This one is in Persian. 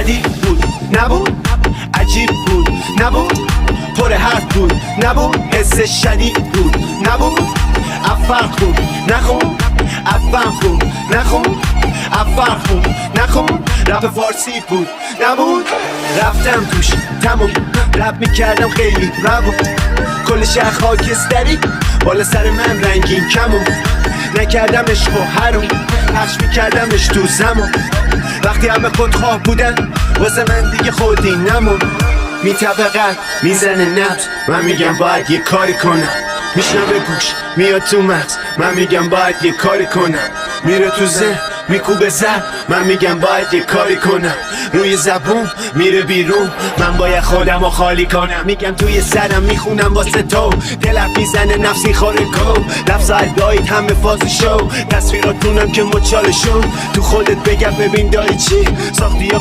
جدید بود نبود، عجیب بود نبود، پر حرف بود نبود، حس شدید بود نبود، افر خون نخون، افر خون نخون، افر خون نخون، رپ فارسی بود نبود، رفتم توش تموم، رپ میکردم خیلی روون، کل شهر خاکستری بالا سر من رنگین کمون، نکردم عشق و حروم، پخش میکردمش تو زمان، وقتی همه خودخواه بودن واسه من دیگه خودی نمون، میتبه قلب میزنه نبض، من میگم باید یه کاری کنم، میشنوه گوش میاد تو مغز، من میگم باید یه کاری کنم، میره تو ذهن میکوبه زد، من میگم باید یه کاری کنم، روی زبون میره بیرون، من باید خودمو خالی کنم، میگم توی سرم میخونم واسه تو، دلم میزنه نفسی خوره کو، لفظ ادایت همه فازی شو، تصویراتونم که مچالشون، تو خودت بگم ببین داری چی ساختی یا